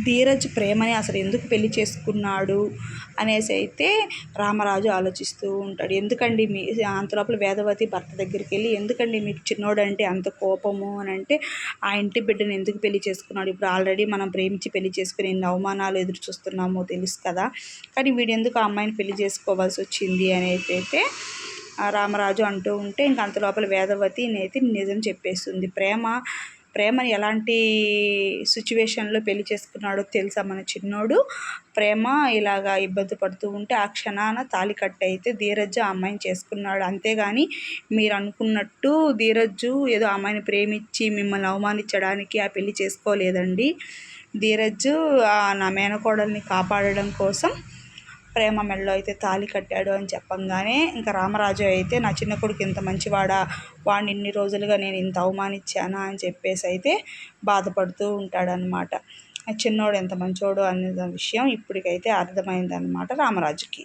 ధీరజ్ ప్రేమని అసలు ఎందుకు పెళ్లి చేసుకున్నాడు అనేసి అయితే రామరాజు ఆలోచిస్తూ ఉంటాడు. ఎందుకండి అంతలోపల వేదవతి భర్త దగ్గరికి వెళ్ళి, ఎందుకండి మీకు చిన్నోడంటే అంత కోపము అని అంటే, ఆ ఇంటి బిడ్డను ఎందుకు పెళ్లి చేసుకున్నాడు, ఇప్పుడు ఆల్రెడీ మనం ప్రేమించి పెళ్లి చేసుకుని ఎన్ని అవమానాలు ఎదురు చూస్తున్నామో తెలుసు కదా, కానీ వీడు ఎందుకు ఆ అమ్మాయిని పెళ్లి చేసుకోవాల్సి వచ్చింది అనేది అయితే రామరాజు అంటూ ఉంటే, ఇంక అంతలోపల వేదవతి అయితే నిజం చెప్పేస్తుంది. ప్రేమని ఎలాంటి సిచ్యువేషన్లో పెళ్లి చేసుకున్నాడో తెలుసా మన చిన్నోడు. ప్రేమ ఇలాగా ఇబ్బంది పడుతూ ఉంటే ఆ క్షణాన తాళి కట్టి అయితే ధీరజ్ ఆ అమ్మాయిని చేసుకున్నాడు. అంతేగాని మీరు అనుకున్నట్టు ధీరజ్జు ఏదో అమ్మాయిని ప్రేమించి మిమ్మల్ని అవమానించడానికి ఆ పెళ్లి చేసుకోలేదండి. ధీరజ్జు నా మేనకోడల్ని కాపాడడం కోసం ప్రేమ మెడలో అయితే తాళి కట్టాడు అని చెప్పంగానే ఇంకా రామరాజు అయితే, నా చిన్న కొడుకు ఇంత మంచివాడా, వాడిని ఇన్ని రోజులుగా నేను ఇంత అవమానించానా అని చెప్పేసి అయితే బాధపడుతూ ఉంటాడనమాట. చిన్నోడు ఎంత మంచోడు అనే విషయం ఇప్పటికైతే అర్థమైందనమాట రామరాజుకి.